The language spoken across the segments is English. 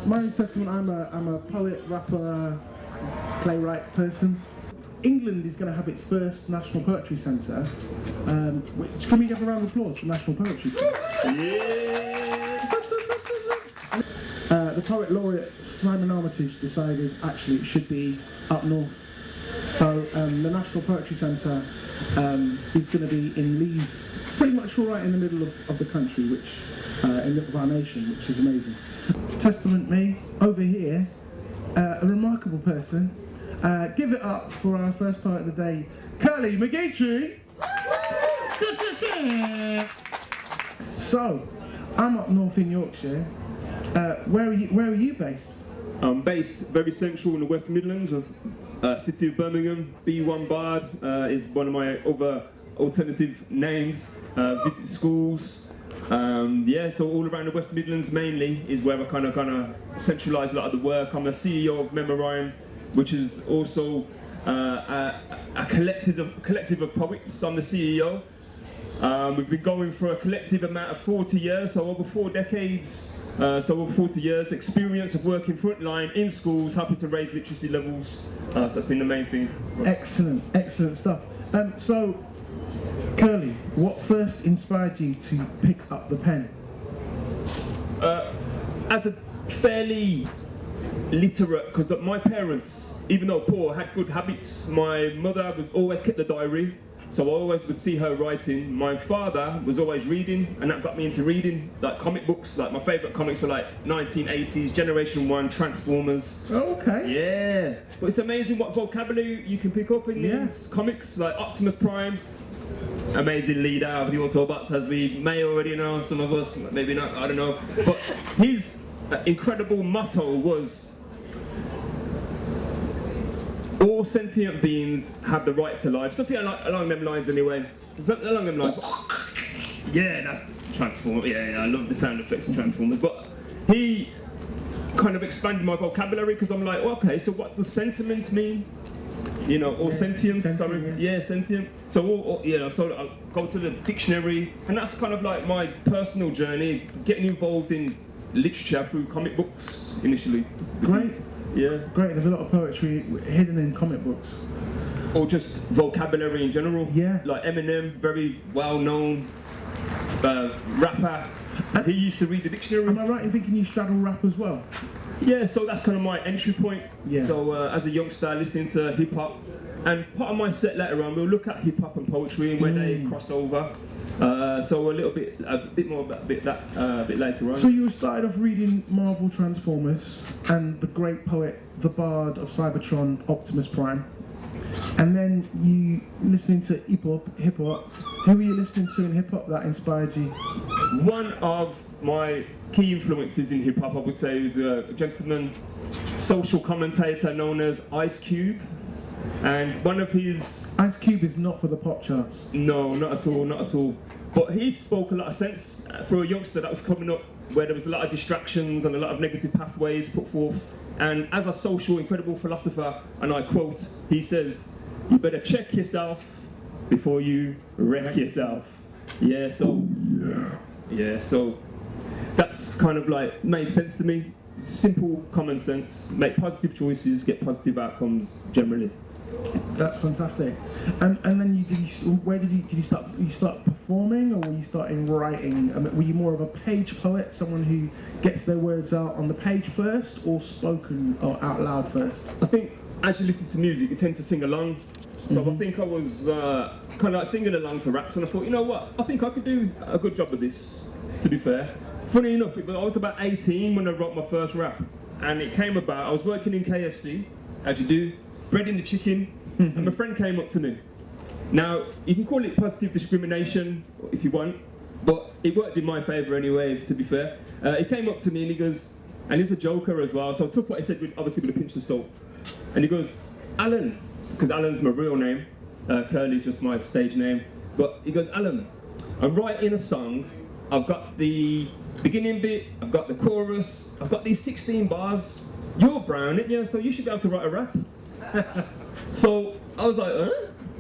My name's Testament. I'm a poet, rapper, playwright person. England is going to have its first National Poetry Centre. Can we give a round of applause for National Poetry? Yeah. The Poet Laureate Simon Armitage decided actually it should be up north. So the National Poetry Centre is going to be in Leeds, pretty much right in the middle of the country, which of our nation, which is amazing. Testament me, over here, a remarkable person. Give it up for our first poet of the day, Kurly McGeetry. So, I'm up north in Yorkshire. Where are you based? I'm based very central in the West Midlands, of city of Birmingham. B1 Bard is one of my other alternative names. Visit schools. Yeah, so all around the West Midlands mainly is where I kind of centralise a lot of the work. I'm the CEO of Memorime, which is also a collective of poets. I'm the CEO. We've been going for a collective amount of 40 years, so over 4 decades, so over 40 years experience of working frontline in schools, helping to raise literacy levels. So that's been the main thing. Excellent, excellent stuff. So, Kurly, what first inspired you to pick up the pen? As a fairly literate, because my parents, even though poor, had good habits. My mother was always kept a diary, so I always would see her writing. My father was always reading, and that got me into reading, like comic books. Like my favourite comics were like 1980s, Generation 1, Transformers. Oh, okay. Yeah, but it's amazing what vocabulary you can pick up in these comics, like Optimus Prime. Amazing leader of the Autobots, as we may already know, some of us, maybe not, I don't know. But his incredible motto was, all sentient beings have the right to life. Something along them lines anyway. Something along them lines. Yeah, that's Transformers. Yeah, I love the sound effects of Transformers. But he kind of expanded my vocabulary, because I'm like, okay, so what does sentiment mean? You know, or sentience, sorry. Yeah, sentient. So, you know, so I go to the dictionary, and that's kind of like my personal journey, getting involved in literature through comic books initially. Great. Yeah. Great, there's a lot of poetry hidden in comic books. Or just vocabulary in general. Yeah. Like Eminem, very well-known rapper. He used to read the dictionary. Am I right in thinking you straddle rap as well? Yeah, so that's kind of my entry point. Yeah. So as a youngster, listening to hip hop, and part of my set later on, we'll look at hip hop and poetry and where they crossed over. So a bit more about a bit later on. So you started off reading Marvel Transformers and the great poet, the Bard of Cybertron, Optimus Prime, and then you listening to hip hop. Who were you listening to in hip hop that inspired you? One of my key influences in hip hop, I would say, was a gentleman, social commentator known as Ice Cube, and one of his... Ice Cube is not for the pop charts. No, not at all, not at all. But he spoke a lot of sense for a youngster that was coming up, where there was a lot of distractions and a lot of negative pathways put forth. And as a social, incredible philosopher, and I quote, he says, "You better check yourself before you wreck yourself." Yeah, so... Yeah, so... That's kind of like made sense to me. Simple common sense. Make positive choices, get positive outcomes generally. That's fantastic. And then did you start performing, or were you starting writing? I mean, were you more of a page poet, someone who gets their words out on the page first, or spoken or out loud first? I think as you listen to music, you tend to sing along. So I think I was kind of like singing along to raps, and I thought, you know what? I think I could do a good job of this. To be fair. Funny enough, I was about 18 when I wrote my first rap, and it came about, I was working in KFC, as you do, breading the chicken, and my friend came up to me. Now, you can call it positive discrimination if you want, but it worked in my favour anyway, to be fair. He came up to me and he goes, and he's a joker as well, so I took what he said obviously with a pinch of salt, and he goes, "Alan," because Alan's my real name, Kurly's just my stage name, but he goes, "Alan, I'm writing a song, I've got the beginning bit, I've got the chorus, I've got these 16 bars. You're brown, yeah, so you should be able to write a rap." So I was like,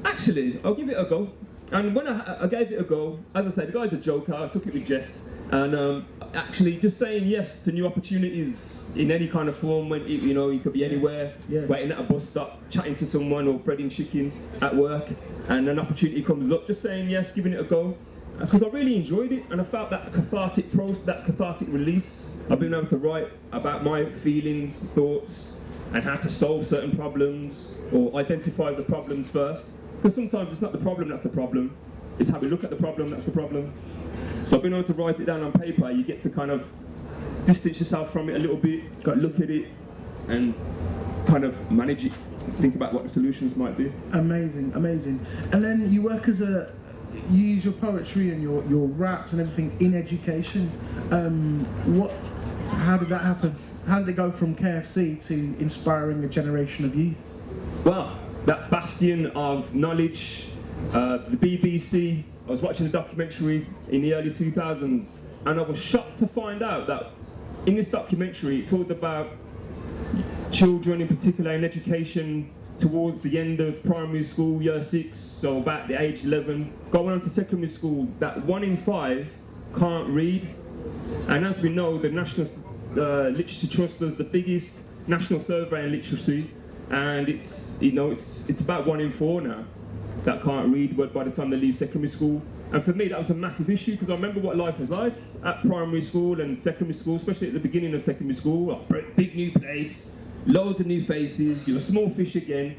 actually, I'll give it a go. And when I gave it a go, as I said, the guy's a joker, I took it with jest, and actually just saying yes to new opportunities in any kind of form, when you could be anywhere, Yes. waiting at a bus stop, chatting to someone, or bread and chicken at work, and an opportunity comes up, just saying yes, giving it a go, because I really enjoyed it, and I felt that cathartic release. I've been able to write about my feelings, thoughts, and how to solve certain problems, or identify the problems first. Because sometimes it's not the problem that's the problem, it's how we look at the problem that's the problem. So I've been able to write it down on paper. You get to kind of distance yourself from it a little bit, look at it, and kind of manage it, think about what the solutions might be. Amazing, amazing. And then you work you use your poetry and your raps and everything in education. How did that happen? How did it go from KFC to inspiring a generation of youth? Well, that bastion of knowledge, the BBC, I was watching a documentary in the early 2000s, and I was shocked to find out that in this documentary it talked about children in particular in education towards the end of primary school, year 6, so about the age 11, going on to secondary school, that 1 in 5 can't read. And as we know, the National Literacy Trust does the biggest national survey in literacy, and it's about 1 in 4 now that can't read by the time they leave secondary school. And for me, that was a massive issue, because I remember what life was like at primary school and secondary school, especially at the beginning of secondary school. A big new place, loads of new faces, you're a small fish again,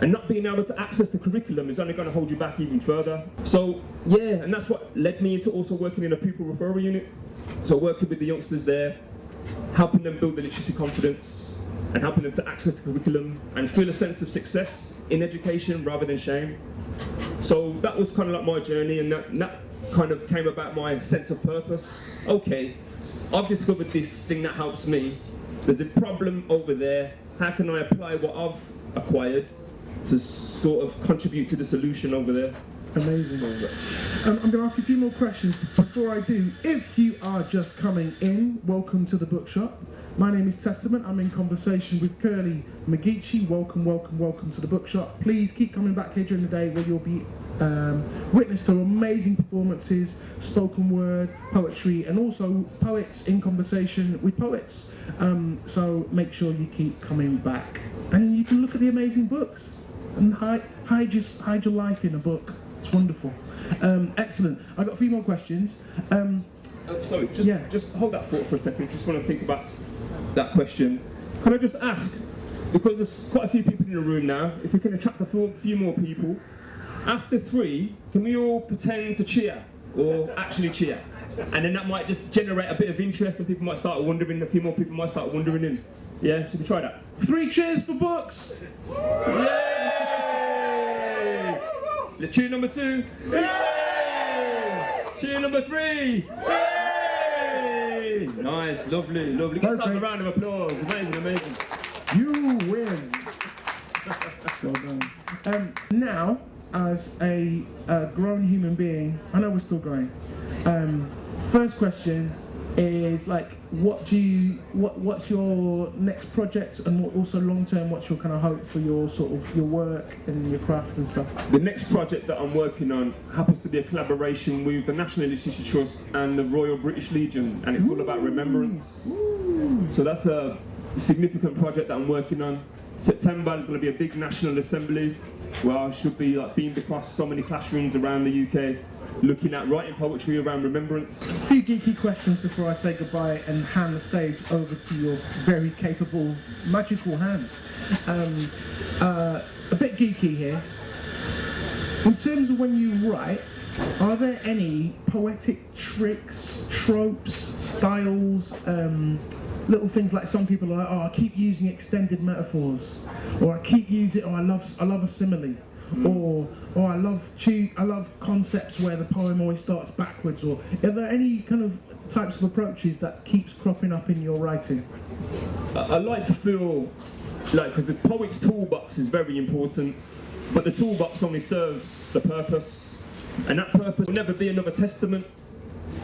and not being able to access the curriculum is only going to hold you back even further. So yeah, and that's what led me into also working in a pupil referral unit. So working with the youngsters there, helping them build their literacy confidence, and helping them to access the curriculum and feel a sense of success in education rather than shame. So that was kind of like my journey, and that kind of came about my sense of purpose. Okay, I've discovered this thing that helps me. There's a problem over there. How can I apply what I've acquired to sort of contribute to the solution over there? Amazing. I'm going to ask you a few more questions. Before I do, if you are just coming in, welcome to the bookshop. My name is Testament. I'm in conversation with Kurly McGeechee. Welcome, welcome, welcome to the bookshop. Please keep coming back here during the day, where you'll be witness to amazing performances, spoken word, poetry, and also poets in conversation with poets. So make sure you keep coming back, and you can look at the amazing books and hide your life in a book. It's wonderful. Excellent. I've got a few more questions. Sorry, just hold that thought for a second. Just want to think about that question. Can I just ask, because there's quite a few people in the room now, if we can attract a few more people, after 3, can we all pretend to cheer, or actually cheer? And then that might just generate a bit of interest, and people might start wondering, a few more people might start wondering in. Yeah, should we try that? 3 cheers for books! Yay! Cheer number 2. Yay! Cheer number 3. Yay! Nice, lovely, lovely. Give yourselves a round of applause. Amazing, amazing. You win. Well done. Now, as a grown human being, I know we're still growing. First question is what's your next project, and also long term, what's your kind of hope for your your work and your craft and stuff? The next project that I'm working on happens to be a collaboration with the National Literacy Trust and the Royal British Legion, and it's all about remembrance. So that's a significant project that I'm working on. September there's going to be a big national assembly where I should be beamed across so many classrooms around the UK, looking at writing poetry around remembrance. A few geeky questions before I say goodbye and hand the stage over to your very capable, magical hand. A bit geeky here. In terms of when you write, are there any poetic tricks, tropes, styles, little things like some people are like, oh, I keep using extended metaphors, or I keep using, I love a simile, or I love concepts where the poem always starts backwards, or are there any kind of types of approaches that keeps cropping up in your writing? I like to feel like, because the poet's toolbox is very important, but the toolbox only serves the purpose, and that purpose will never be another testament.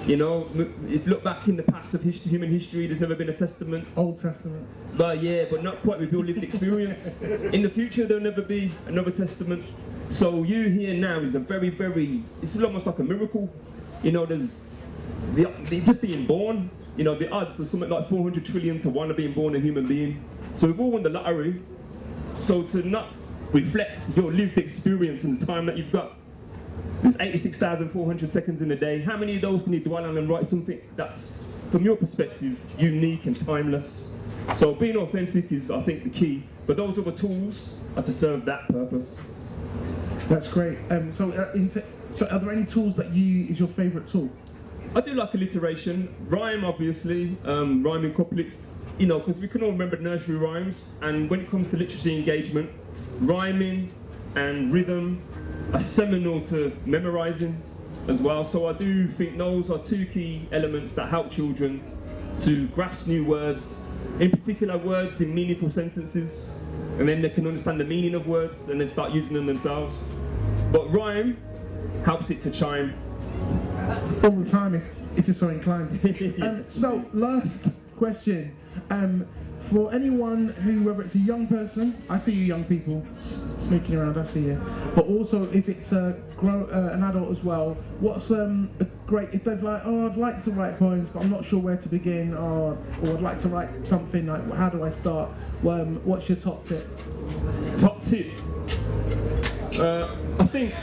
You know, if you look back in the past of human history, there's never been a testament. Old Testament. But yeah, but not quite with your lived experience. In the future, there'll never be another testament. So you here now is a it's almost like a miracle. You know, there's just being born. You know, the odds are something like 400 trillion to 1 of being born a human being. So we've all won the lottery. So to not reflect your lived experience and the time that you've got, there's 86,400 seconds in a day. How many of those can you dwell on and write something that's, from your perspective, unique and timeless? So being authentic is, I think, the key. But those other tools are to serve that purpose. That's great. So are there any tools that is your favourite tool? I do like alliteration, rhyme obviously, rhyming couplets, you know, because we can all remember nursery rhymes, and when it comes to literacy engagement, rhyming and rhythm are seminal to memorising as well. So I do think those are 2 key elements that help children to grasp new words, in particular words in meaningful sentences, and then they can understand the meaning of words and then start using them themselves. But rhyme helps it to chime. All the time, if you're so inclined. So, last question. For anyone who, whether it's a young person, I see you young people sneaking around, I see you. But also, if it's an adult as well, what's a great, if they're like, oh, I'd like to write poems, but I'm not sure where to begin, or I'd like to write something, like, how do I start? What's your top tip? Top tip? I think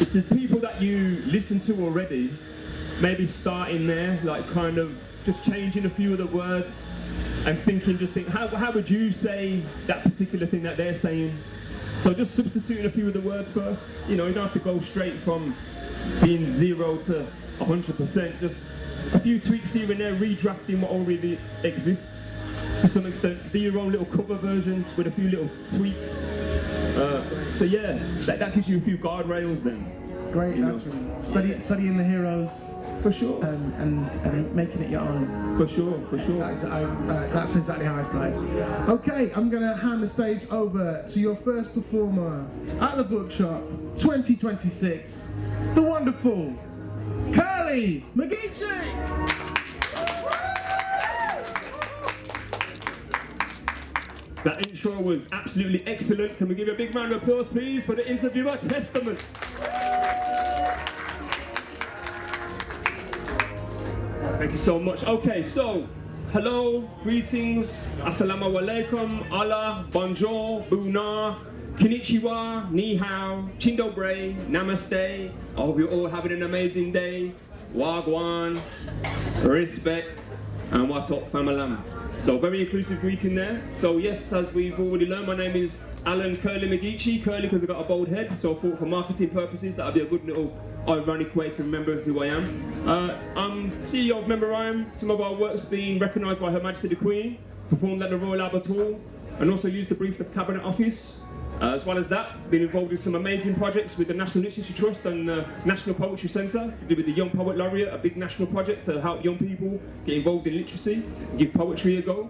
if there's people that you listen to already, maybe starting there, like kind of just changing a few of the words and think, how would you say that particular thing that they're saying? So just substituting a few of the words first. You know, you don't have to go straight from being 0 to 100%, just a few tweaks here and there, redrafting what already exists to some extent. Do your own little cover version with a few little tweaks. So yeah, that gives you a few guardrails then. Great, that's really studying the heroes. For sure. And making it your own. For sure. That's exactly how I started. Okay, I'm going to hand the stage over to your first performer at the bookshop 2026, the wonderful Kurly McGeechy. That intro was absolutely excellent. Can we give a big round of applause, please, for the interviewer, Testament? Thank you so much. Okay, so, hello, greetings, assalamu alaikum, Allah, bonjour, buna, konnichiwa, ni hao, chindobre, namaste. I hope you're all having an amazing day. Wagwan, respect, and what up, famalam. So very inclusive greeting there. So yes, as we've already learned, my name is Alan Kurly McGeechy. Kurly because I've got a bold head, so I thought for marketing purposes that would be a good little ironic way to remember who I am. I'm CEO of Memorime. Some of our work's been recognised by Her Majesty the Queen, performed at the Royal Albert Hall, and also used to brief the Cabinet Office. As well as that, been involved in some amazing projects with the National Literacy Trust and the National Poetry Centre to do with the Young Poet Laureate, a big national project to help young people get involved in literacy, give poetry a go.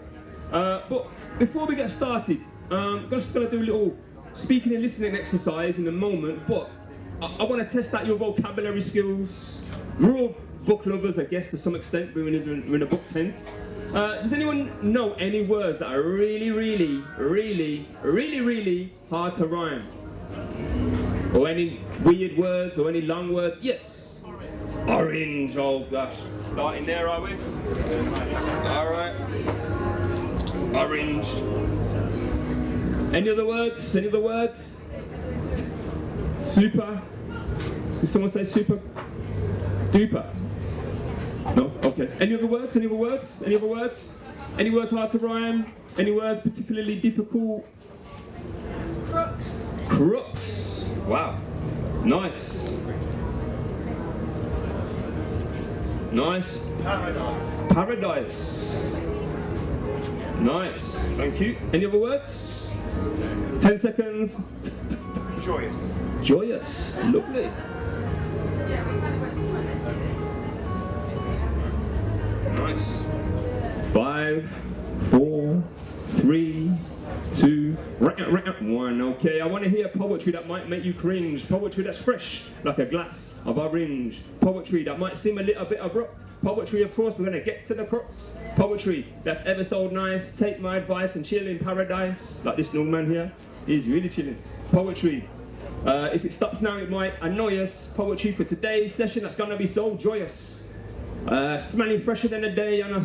But before we get started, I'm just going to do a little speaking and listening exercise in a moment, but I want to test out your vocabulary skills. We're all book lovers, I guess, to some extent, we're in a book tent. Does anyone know any words that are really hard to rhyme? Or any weird words or any long words? Yes. Orange, oh gosh. Starting there, are we? Alright. Orange. Any other words? Any other words? Super. Did someone say super? Duper. No? Okay. Any other words? Any other words? Any other words? Any words hard to rhyme? Any words particularly difficult? Crooks. Crooks. Wow. Nice. Nice. Paradise. Paradise. Nice. Thank you. Any other words? 10 seconds. Joyous. Joyous. Lovely. Nice. 5, 4, 3, 2, 1. Okay, I want to hear poetry that might make you cringe. Poetry that's fresh, like a glass of orange. Poetry that might seem a little bit abrupt. Poetry, of course, we're going to get to the crux. Poetry that's ever so nice. Take my advice and chill in paradise, like this young man here. He's really chilling. Poetry. If it stops now, it might annoy us. Poetry for today's session, that's gonna be so joyous. Smelling fresher than a day on a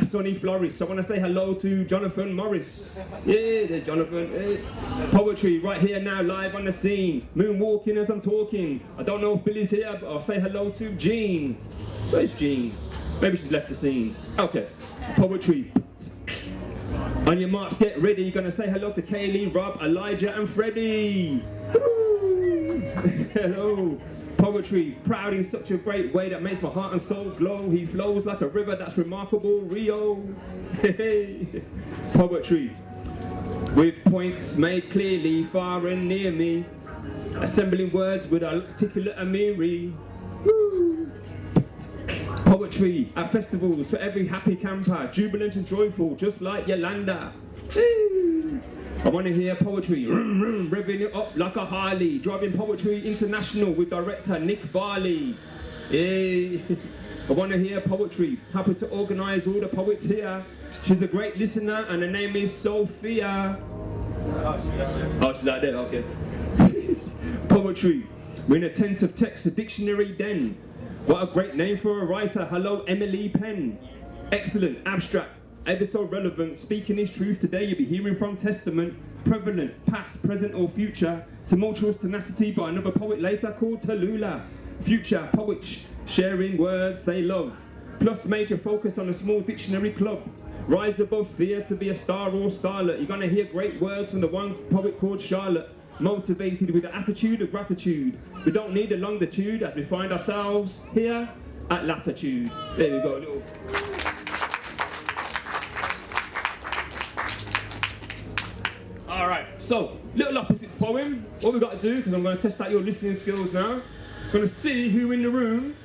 sunny florist. So I want to say hello to Jonathan Morris. Yeah, there's Jonathan. Hey. Poetry right here now, live on the scene. Moonwalking as I'm talking. I don't know if Billy's here, but I'll say hello to Jean. Where's Jean? Maybe she's left the scene. Okay. Poetry. On your marks, get ready. You're gonna say hello to Kaylee, Rob, Elijah, and Freddie. Hello. Poetry, proud in such a great way that makes my heart and soul glow. He flows like a river that's remarkable. Rio. Poetry, with points made clearly, far and near me, assembling words with articulate amiri. Poetry at festivals for every happy camper, jubilant and joyful, just like Yolanda. I want to hear poetry, revving it up like a Harley, driving poetry international with director Nick Barley. Yeah. I want to hear poetry, happy to organise all the poets here. She's a great listener and her name is Sophia. Oh, she's out there, okay. Poetry, we're in a tense of text, a dictionary den. What a great name for a writer. Hello, Emily Penn. Excellent, abstract, episode relevant, speaking his truth. Today you'll be hearing from Testament, prevalent, past, present or future, tumultuous tenacity by another poet later called Tallulah. Future poets sharing words they love, plus major focus on a small dictionary club. Rise above fear to be a star or starlet. You're gonna hear great words from the one poet called Charlotte, motivated with the attitude of gratitude. We don't need a longitude as we find ourselves here at Latitude. There we go, a little. Alright, so, little opposites poem. What we've got to do, because I'm going to test out your listening skills now, I'm going to see who in the room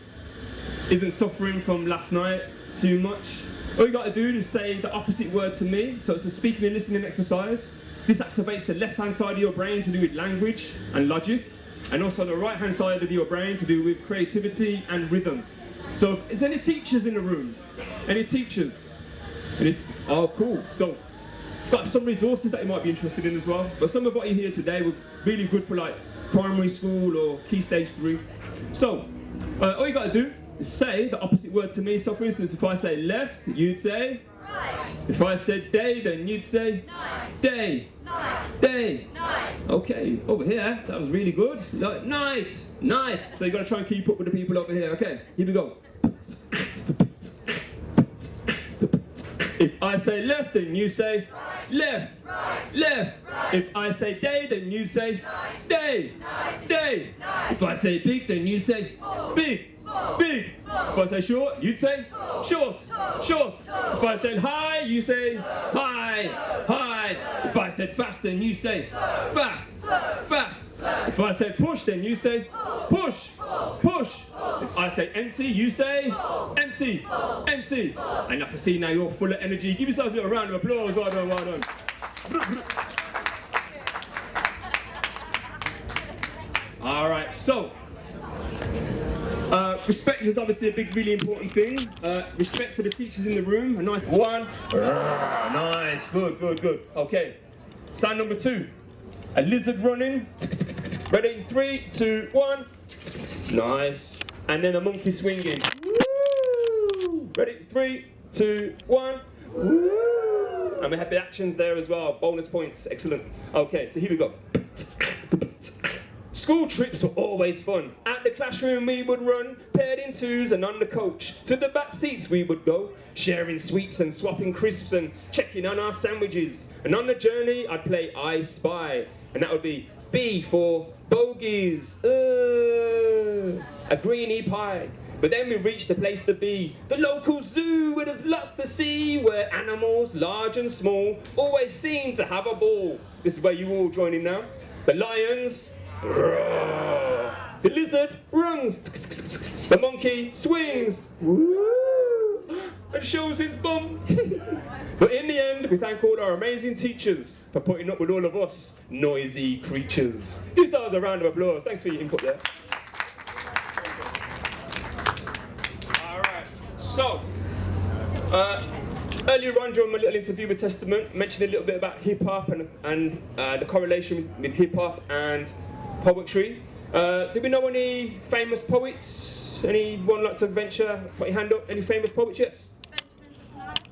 isn't suffering from last night too much. All you got to do is say the opposite word to me, so it's a speaking and listening exercise. This activates the left-hand side of your brain to do with language and logic, and also the right-hand side of your brain to do with creativity and rhythm. So, is there any teachers in the room? Any teachers? Oh, cool. So, got some resources that you might be interested in as well. But some of what you hear today were really good for like primary school or Key Stage 3. So, all you got to do is say the opposite word to me. So for instance, if I say left, you'd say? Right. If I said day, then you'd say? Nice. Day. Nice. Day. Nice. Okay, over here, that was really good. Like, night. Night. So you got to try and keep up with the people over here. Okay, here we go. If I say left, then you say right. Left, right. Left. Right. If I say day, then you say nice. Day, nice. Day. Nice. If I say big, then you say small. Big, small. Big. Small. If I say short, you'd say tall. Short, tall. Short. Tall. If I said high, you say high, high. If I said fast, then you say fast, fast. If I said push, then you say push, push. If I say empty, you say empty, empty. And I can see now you're full of energy. Give yourself a little round of applause. Well done, well done. All right, so respect is obviously a big, really important thing. Respect for the teachers in the room. A nice one. Nice, good, good, good. Okay, sign number 2. A lizard running. Ready? 3, 2, 1. Nice. And then a monkey swinging. Woo! Ready? 3, 2, 1. Woo! And we have the actions there as well. Bonus points. Excellent. Okay, so here we go. School trips were always fun. At the classroom we would run, paired in twos and on the coach. To the back seats we would go, sharing sweets and swapping crisps and checking on our sandwiches. And on the journey I'd play I Spy. And that would be B for bogies, a greenie pie. But then we reached the place to be, the local zoo where there's lots to see, where animals, large and small, always seem to have a ball. This is where you all join in now. The lions, roar. The lizard runs, the monkey swings, woo, and shows his bum. But in the end, we thank all our amazing teachers for putting up with all of us noisy creatures. Give yourselves a round of applause. Thanks for your input there. All right. So, Earlier on during my little interview with Testament, mentioned a little bit about hip hop and the correlation with hip hop and poetry. Do we know any famous poets? Anyone like to venture? Put your hand up. Any famous poets? Yes.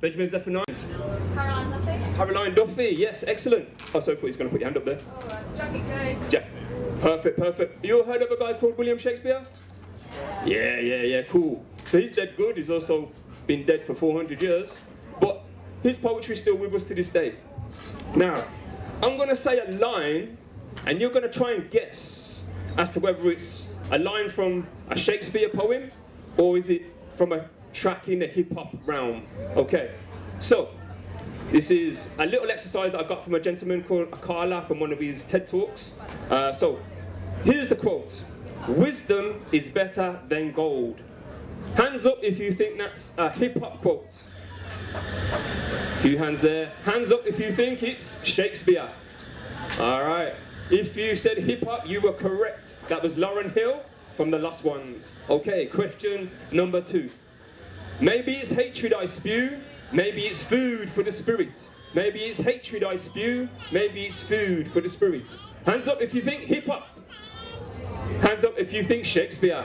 Benjamin Zephaniah. Caroline Duffy. Caroline Duffy. Yes, excellent. Oh, sorry, I thought he was going to put your hand up there. Jackie Kay. Yeah. Perfect, perfect. You all heard of a guy called William Shakespeare? Yeah, cool. So he's dead good. He's also been dead for 400 years. But his poetry is still with us to this day. Now, I'm going to say a line, and you're going to try and guess as to whether it's a line from a Shakespeare poem, or is it from a track in the hip-hop realm. Okay, so this is a little exercise I got from a gentleman called Akala from one of his TED Talks. So here's the quote: "Wisdom is better than gold." Hands up if you think that's a hip-hop quote. Few hands there. Hands up if you think it's Shakespeare. All right. If you said hip-hop, you were correct. That was Lauryn Hill from The Lost Ones. Okay, question number 2. Maybe it's hatred I spew, maybe it's food for the spirit. Maybe it's hatred I spew, maybe it's food for the spirit. Hands up if you think hip-hop. Hands up if you think Shakespeare.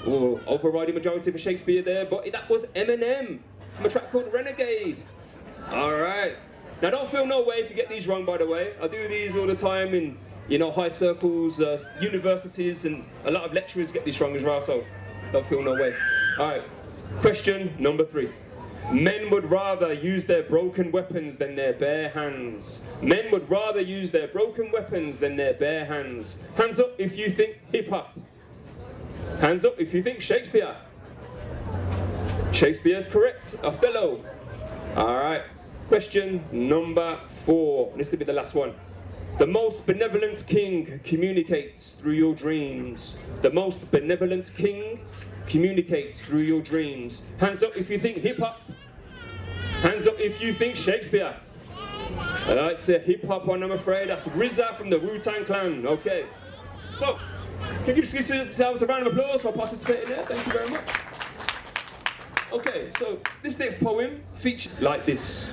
Oh, overriding majority for Shakespeare there, but that was Eminem from a track called Renegade. All right. Now don't feel no way if you get these wrong, by the way. I do these all the time in, high circles, universities, and a lot of lecturers get this wrong as well, so don't feel no way. All right. Question number 3. Men would rather use their broken weapons than their bare hands. Men would rather use their broken weapons than their bare hands. Hands up if you think hip-hop. Hands up if you think Shakespeare. Shakespeare's correct. Othello. All right. Question number 4. This will be the last one. The most benevolent king communicates through your dreams. The most benevolent king communicates through your dreams. Hands up if you think hip-hop. Hands up if you think Shakespeare. It's a hip-hop one, I'm afraid. That's RZA from the Wu-Tang Clan. Okay. So, can you just give yourselves a round of applause for participating there? Thank you very much. Okay, so this next poem features like this.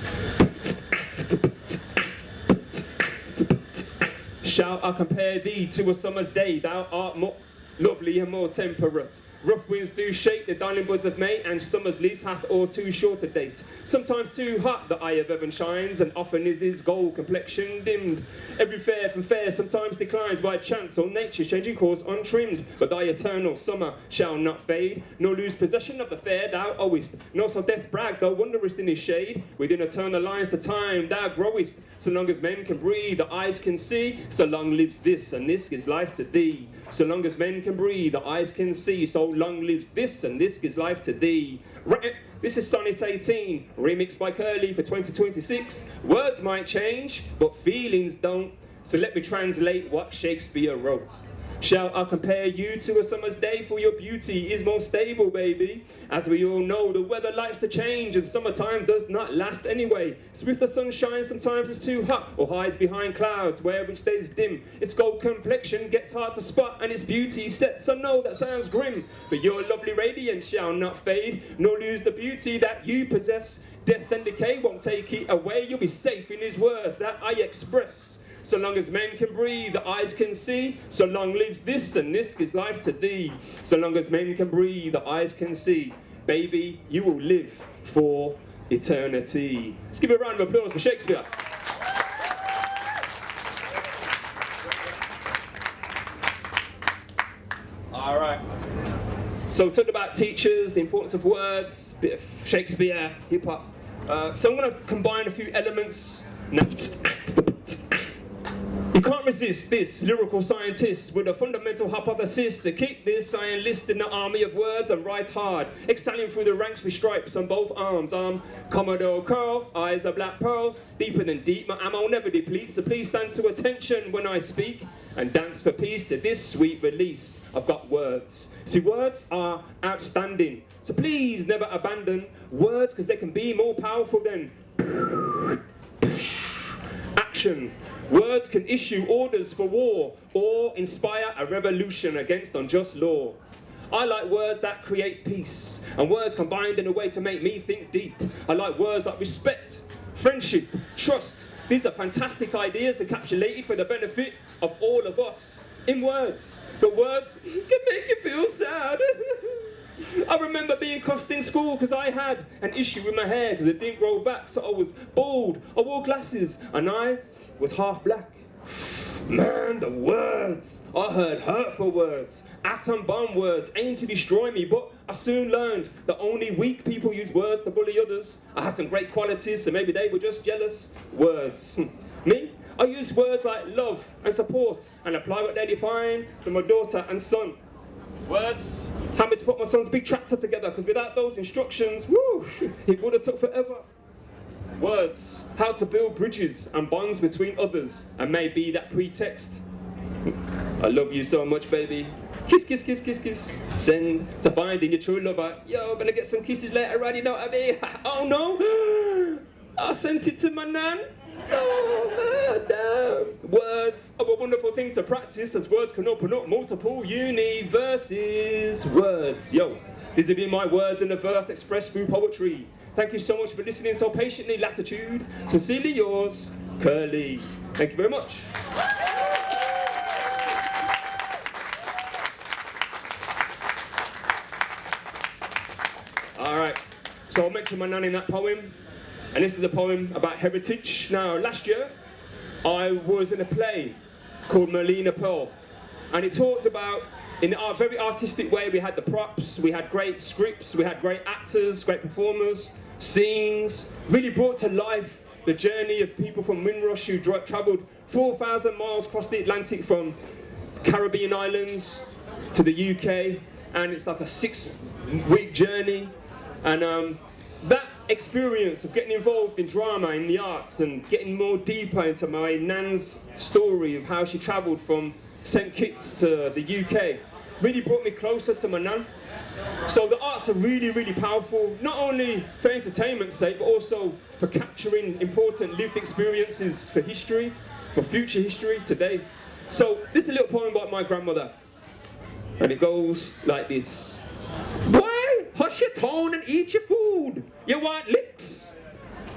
Shall I compare thee to a summer's day? Thou art more lovely and more temperate. Rough winds do shake the darling buds of May, and summer's lease hath or too short a date. Sometimes too hot the eye of heaven shines, and often is his gold complexion dimmed. Every fair from fair sometimes declines by chance, or nature's changing course untrimmed. But thy eternal summer shall not fade, nor lose possession of the fair thou owest. Nor so death brag, thou wanderest in his shade. Within eternal lines to time thou growest. So long as men can breathe, the eyes can see. So long lives this, and this gives life to thee. So long as men can breathe, the eyes can see. So long lives this, and this gives life to thee. Right, this is Sonnet 18, remixed by Kurly for 2026. Words might change, but feelings don't. So let me translate what Shakespeare wrote. Shall I compare you to a summer's day? For your beauty is more stable, baby. As we all know, the weather likes to change, and summertime does not last anyway. Swift the sun shines, sometimes it's too hot, or hides behind clouds where it stays dim. Its gold complexion gets hard to spot, and its beauty sets. I know that sounds grim, but your lovely radiance shall not fade, nor lose the beauty that you possess. Death and decay won't take it away. You'll be safe in his words that I express. So long as men can breathe, the eyes can see. So long lives this, and this gives life to thee. So long as men can breathe, the eyes can see. Baby, you will live for eternity. Let's give a round of applause for Shakespeare. All right. So talking about teachers, the importance of words, a bit of Shakespeare, hip-hop. So I'm going to combine a few elements. You can't resist this lyrical scientist with a fundamental hypothesis. To kick this, I enlist in the army of words and write hard, excelling through the ranks with stripes on both arms. I'm Commodore Curl, eyes are black pearls, deeper than deep, my ammo never depletes. So please stand to attention when I speak and dance for peace to this sweet release. I've got words. See, words are outstanding, so please never abandon words, because they can be more powerful than action. Words can issue orders for war or inspire a revolution against unjust law. I like words that create peace, and words combined in a way to make me think deep. I like words like respect, friendship, trust. These are fantastic ideas encapsulated for the benefit of all of us in words. But words can make you feel sad. I remember being cussed in school because I had an issue with my hair because it didn't grow back, so I was bald. I wore glasses and I was half black. Man, the words. I heard hurtful words, atom bomb words aimed to destroy me, but I soon learned that only weak people use words to bully others. I had some great qualities, so maybe they were just jealous. Words. Me? I use words like love and support and apply what they define to my daughter and son. Words helped me to put my son's big tractor together, because without those instructions, woo, it would have took forever. Words, how to build bridges and bonds between others, and maybe that pretext. I love you so much, baby. Kiss, kiss, kiss, kiss, kiss. Send to finding your true lover. Yo, gonna get some kisses later on, you know what I mean? Oh no, I sent it to my nan. Oh, damn. Words are a wonderful thing to practice, as words can open up multiple universes. Words, yo, these have been my words in the verse expressed through poetry. Thank you so much for listening so patiently, Latitude. Sincerely yours, Kurly. Thank you very much. All right, so I mentioned my nan in that poem. And this is a poem about heritage. Now, last year, I was in a play called Melina Pearl. And it talked about, in a very artistic way, we had the props, we had great scripts, we had great actors, great performers, scenes, really brought to life the journey of people from Windrush who travelled 4,000 miles across the Atlantic from Caribbean islands to the UK. And it's like a 6-week journey. And that experience of getting involved in drama, in the arts, and getting more deeper into my nan's story of how she travelled from St Kitts to the UK really brought me closer to my nan. So the arts are really, really powerful, not only for entertainment's sake, but also for capturing important lived experiences for history, for future history today. So this is a little poem about my grandmother, and it goes like this. Boy, hush your tone and eat your food. You want licks?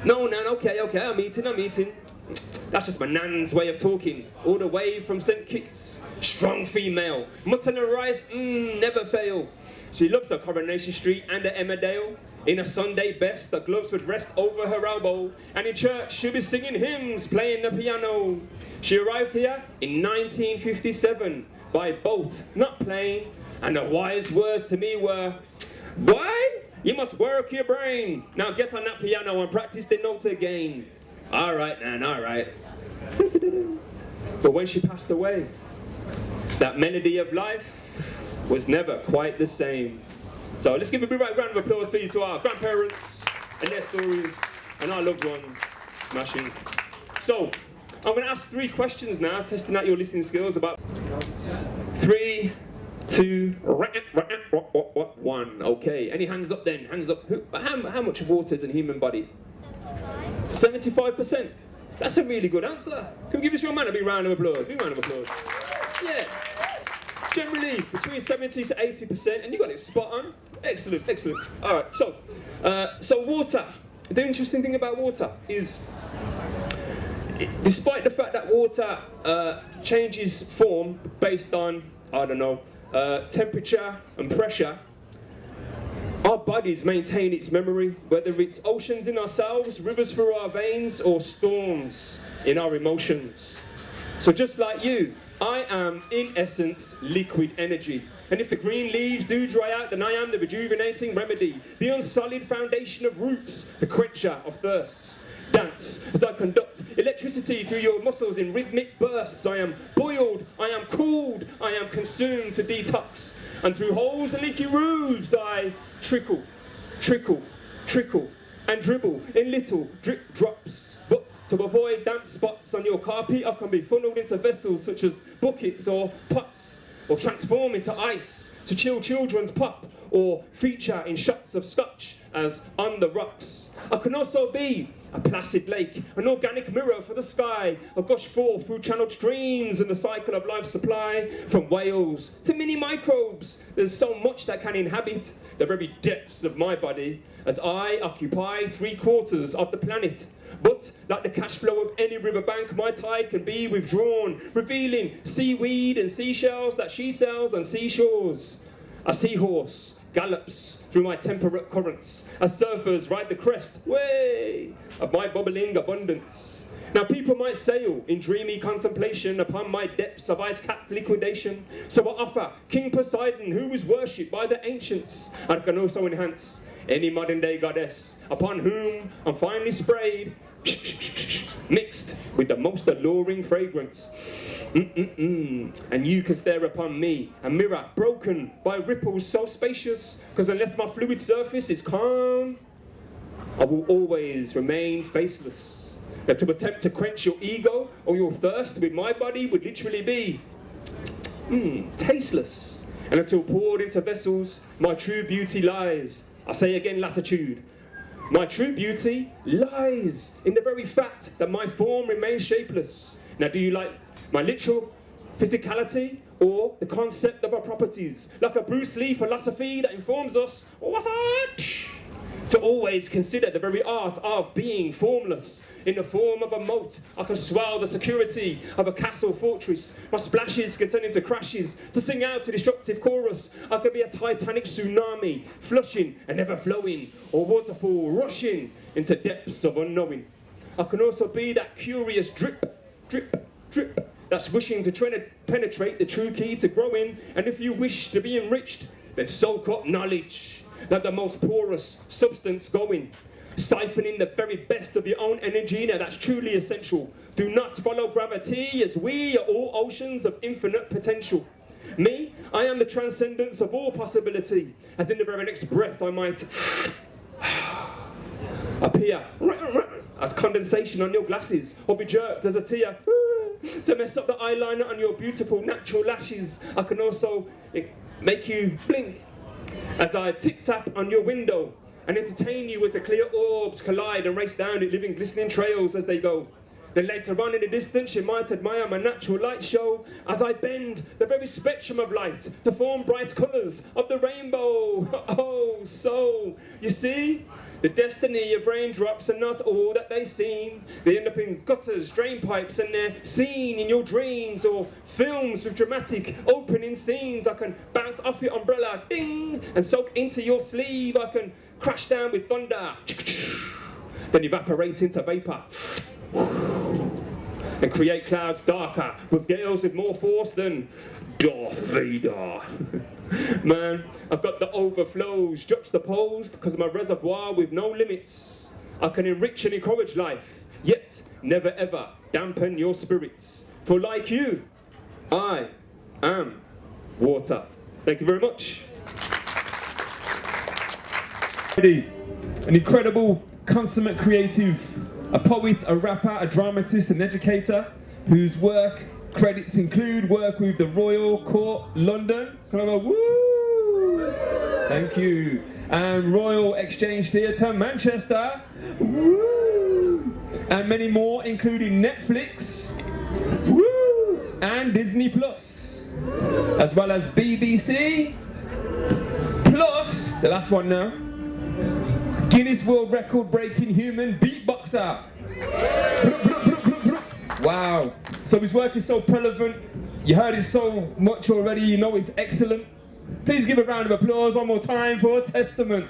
No, nan, okay, I'm eating. That's just my nan's way of talking, all the way from St Kitts. Strong female, mutton and rice, never fail. She loves her Coronation Street and her Emmerdale. In a Sunday best, the gloves would rest over her elbow, and in church she'll be singing hymns, playing the piano. She arrived here in 1957 by boat, not plane, and the wise words to me were, boy, you must work your brain. Now get on that piano and practice the notes again. All right, Nan, all right. But when she passed away, that melody of life was never quite the same. So let's give a big round of applause, please, to our grandparents and their stories and our loved ones. Smashing. So I'm going to ask 3 questions now, testing out your listening skills. About 3, 2, 1. Okay, any hands up then? Hands up. How much water is in a human body? 75%. That's a really good answer. Can we give this young man a big round of applause? Big round of applause. Yeah. Generally between 70 to 80%, and you got it spot on. Excellent, excellent. All right, so water. The interesting thing about water is, despite the fact that water changes form based on, I don't know, temperature and pressure, our bodies maintain its memory, whether it's oceans in ourselves, rivers through our veins, or storms in our emotions. So just like you, I am, in essence, liquid energy. And if the green leaves do dry out, then I am the rejuvenating remedy, the unsullied foundation of roots, the quencher of thirsts. Dance as I conduct electricity through your muscles in rhythmic bursts. I am boiled, I am cooled, I am consumed to detox. And through holes and leaky roofs I trickle, trickle, trickle, and dribble in little drip drops. But to avoid damp spots on your carpet, I can be funneled into vessels such as buckets or pots, or transform into ice to chill children's pop, or feature in shots of scotch as On the Rocks. I can also be a placid lake, an organic mirror for the sky, a gush forth through channeled streams in the cycle of life supply, from whales to mini microbes. There's so much that can inhabit the very depths of my body, as I occupy 3/4 of the planet. But like the cash flow of any riverbank, my tide can be withdrawn, revealing seaweed and seashells that she sells on seashores. A seahorse gallops through my temperate currents as surfers ride the crest, way, of my bubbling abundance. Now people might sail in dreamy contemplation upon my depths of ice-capped liquidation. So I offer King Poseidon, who is worshipped by the ancients, and can also enhance any modern-day goddess upon whom I'm finally sprayed, mixed with the most alluring fragrance. And you can stare upon me, a mirror broken by ripples so spacious, because unless my fluid surface is calm, I will always remain faceless. Now, to attempt to quench your ego or your thirst with my body would literally be tasteless. And until poured into vessels, my true beauty lies. I say again, Latitude. My true beauty lies in the very fact that my form remains shapeless. Now, do you like my literal physicality or the concept of our properties? Like a Bruce Lee philosophy that informs us, what's up? To always consider the very art of being formless. In the form of a moat, I can swell the security of a castle fortress. My splashes can turn into crashes to sing out a destructive chorus. I could be a titanic tsunami, flushing and never flowing, or waterfall rushing into depths of unknowing. I can also be that curious drip, drip, drip, that's wishing to try to penetrate the true key to growing. And if you wish to be enriched, then soak up knowledge, like the most porous substance going, siphoning the very best of your own energy. Now that's truly essential. Do not follow gravity, as we are all oceans of infinite potential. Me, I am the transcendence of all possibility, as in the very next breath I might appear as condensation on your glasses, or be jerked as a tear to mess up the eyeliner on your beautiful natural lashes. I can also make you blink as I tip-tap on your window and entertain you as the clear orbs collide and race down it, leaving glistening trails as they go. Then later on in the distance, you might admire my natural light show as I bend the very spectrum of light to form bright colours of the rainbow. Oh, so, you see? The destiny of raindrops are not all that they seem. They end up in gutters, drain pipes, and they're seen in your dreams or films with dramatic opening scenes. I can bounce off your umbrella, ding, and soak into your sleeve. I can crash down with thunder, then evaporate into vapour, and create clouds darker with gales with more force than Darth Vader. Man, I've got the overflows juxtaposed because I'm a reservoir with no limits. I can enrich and encourage life, yet never ever dampen your spirits. For like you, I am water. Thank you very much. An incredible, consummate creative, a poet, a rapper, a dramatist, an educator, whose work credits include work with the Royal Court London. Can I go, woo? Thank you. And Royal Exchange Theatre Manchester. Woo! And many more, including Netflix, woo! And Disney Plus, as well as BBC, plus, the last one now, Guinness World Record breaking human beatboxer. Wow. So his work is so prevalent. You heard it so much already, you know it's excellent. Please give a round of applause one more time for Testament.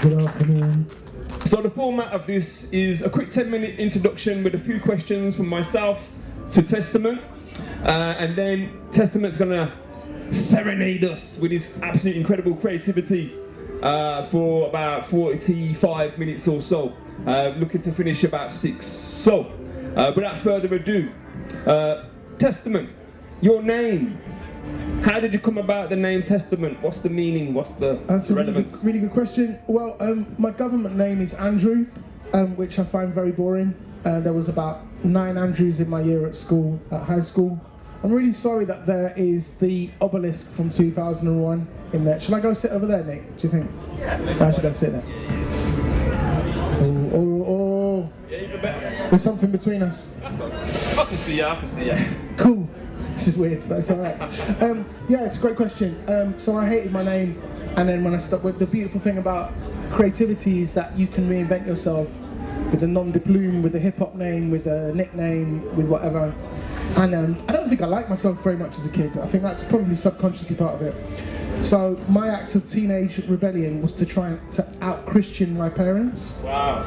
Good afternoon. So the format of this is a quick 10-minute introduction with a few questions from myself to Testament. And then Testament's gonna serenade us with his absolutely incredible creativity for about 45 minutes or so. Looking to finish about 6. So, without further ado, Testament, your name. How did you come about the name Testament? What's the meaning? What's the relevance? Really good question. Well, my government name is Andrew, which I find very boring. There was about 9 Andrews in my year at school, at high school. I'm really sorry that there is the obelisk from 2001 in there. Shall I go sit over there, Nick? Do you think? Yeah. I should go sit there. Oh. Yeah, even better. There's something between us. That's all right. I can see ya. Cool. This is weird, but it's alright. Yeah, it's a great question. So I hated my name, and then when I stopped, the beautiful thing about creativity is that you can reinvent yourself with a nom de plume, with a hip hop name, with a nickname, with whatever. And I don't think I liked myself very much as a kid. I think that's probably subconsciously part of it. So my act of teenage rebellion was to try to out-Christian my parents. Wow.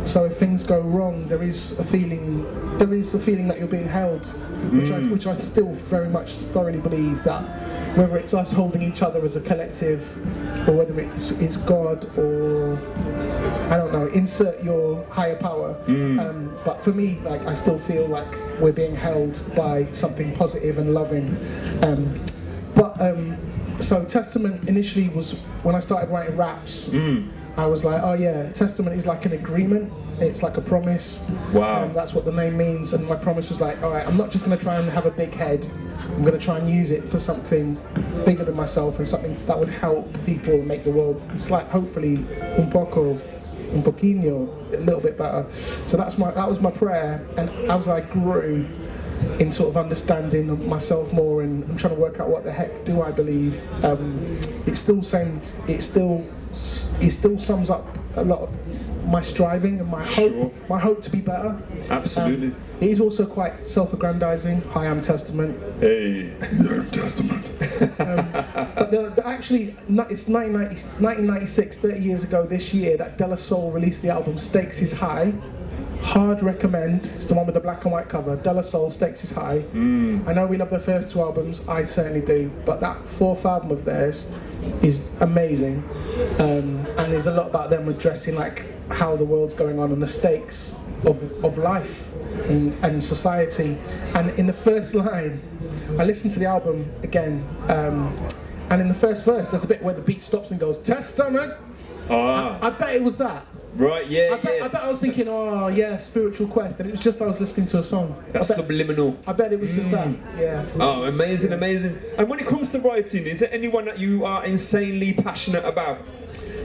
So if things go wrong, there is a feeling that you're being held, which I still very much thoroughly believe, that whether it's us holding each other as a collective, or whether it's God, or I don't know, insert your higher power. But for me, like, I still feel like we're being held by something positive and loving. So Testament initially was when I started writing raps. I was like, oh yeah, Testament is like an agreement. It's like a promise. Wow. That's what the name means. And my promise was like, all right, I'm not just going to try and have a big head. I'm going to try and use it for something bigger than myself and something that would help people make the world, it's like, hopefully, un poquito, a little bit better. So that was my prayer. And as I grew in sort of understanding of myself more, and I'm trying to work out what the heck do I believe, it still sums up a lot of my striving and my hope to be better. Absolutely. It is also quite self-aggrandizing. Hi, I'm Testament. Hey. I'm Testament. But actually, it's 1996, 30 years ago this year, that De La Soul released the album Stakes is High. Hard recommend. It's the one with the black and white cover. De La Soul, Stakes is High. I know we love their first two albums, I certainly do, but that fourth album of theirs is amazing. And there's a lot about them addressing like how the world's going on and the stakes of life and society. And in the first line, I listened to the album again, and in the first verse there's a bit where the beat stops and goes, Testament! I bet it was that. Right, yeah, I bet I was thinking, oh yeah, spiritual quest, and it was just I was listening to a song. That's subliminal. I bet it was just that, yeah. Oh, amazing. And when it comes to writing, is there anyone that you are insanely passionate about?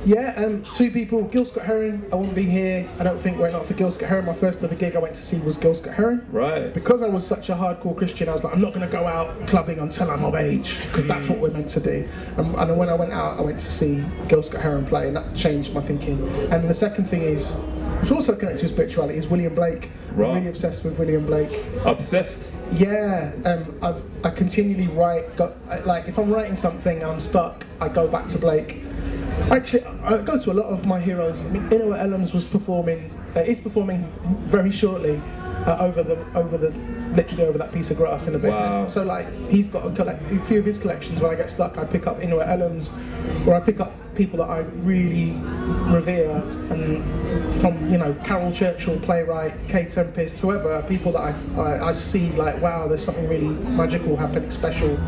Yeah, two people, Gil Scott Heron. I wouldn't be here, I don't think, were it not for Gil Scott Heron. My first ever gig I went to see was Gil Scott Heron. Right. Because I was such a hardcore Christian, I was like, I'm not going to go out clubbing until I'm of age, because that's what we're meant to do. And when I went out, I went to see Gil Scott Heron play, and that changed my thinking. And the second thing is, which also connected to spirituality, is William Blake. Right. I'm really obsessed with William Blake. Obsessed? Yeah, I continually write, like if I'm writing something and I'm stuck, I go back to Blake. Actually, I go to a lot of my heroes. I mean, Inauguration Ellams is performing very shortly literally over that piece of grass in a bit. Wow. So like, he's got a few of his collections. When I get stuck, I pick up Inauguration Ellams, or I pick up people that I really revere, and from, you know, Carol Churchill, playwright, Kay Tempest, whoever, people that I see like, wow, there's something really magical happening, special,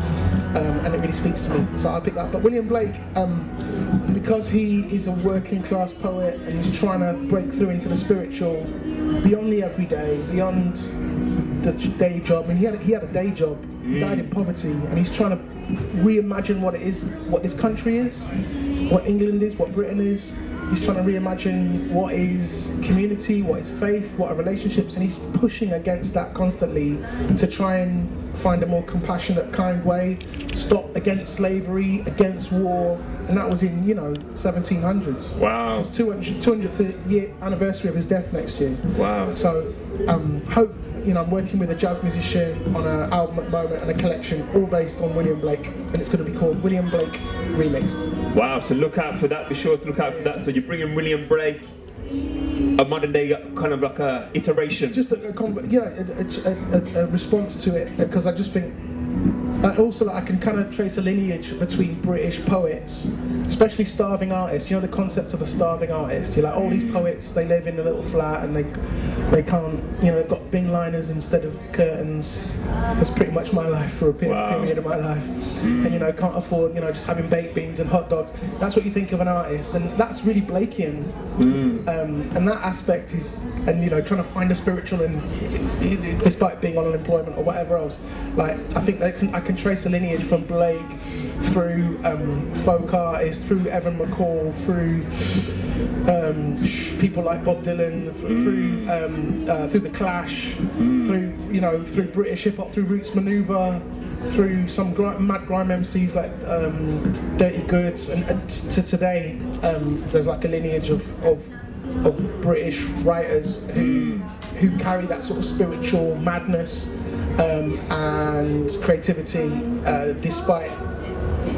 and it really speaks to me. So I pick that. But William Blake, because he is a working class poet and he's trying to break through into the spiritual, beyond the everyday, beyond the day job. I mean, he had a day job. He died in poverty, and he's trying to reimagine what it is, what this country is, what England is, what Britain is. He's trying to reimagine what is community, what is faith, what are relationships, and he's pushing against that constantly to try and find a more compassionate, kind way, stop against slavery, against war, and that was in, 1700s. Wow. It's his 200th year anniversary of his death next year. Wow. So, I'm working with a jazz musician on an album at the moment and a collection, all based on William Blake, and it's going to be called William Blake Remixed. Wow, so look out for that, be sure to look out for that. So you're bringing William Blake, a modern day kind of like a iteration. Just a response to it, because I just think And also that I can kind of trace a lineage between British poets, especially starving artists. You know the concept of a starving artist? You're like, all these poets, they live in a little flat and they can't, you know, they've got bin liners instead of curtains. That's pretty much my life for a period of my life. And, you know, can't afford, you know, just having baked beans and hot dogs. That's what you think of an artist, and that's really Blakean. And that aspect is, and, you know, trying to find the spiritual in, despite being on unemployment or whatever else. Like, I think I can trace a lineage from Blake through folk artists, through Evan McCall, through people like Bob Dylan, through the Clash, through British hip hop, through Roots Maneuver, through some mad grime MCs like Dirty Goods, and to today there's like a lineage of British writers who carry that sort of spiritual madness and creativity despite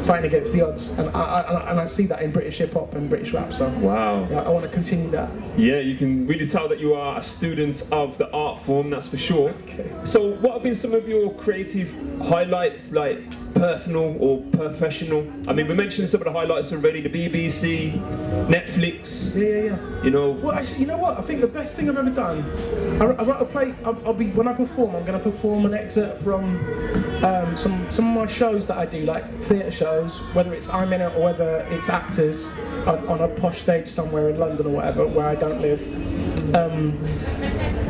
fighting against the odds, and I see that in British hip hop and British rap. So wow, yeah, I want to continue that. Yeah, you can really tell that you are a student of the art form, that's for sure. Okay. So what have been some of your creative highlights, like personal or professional? I mean, we mentioned some of the highlights already, the BBC, Netflix. Yeah. You know. Well, actually, you know what? I think the best thing I've ever done, I wrote a play. When I perform, I'm going to perform an excerpt from some of my shows that I do, like theatre shows, whether it's I'm in it or whether it's actors on a posh stage somewhere in London or whatever, where I don't live.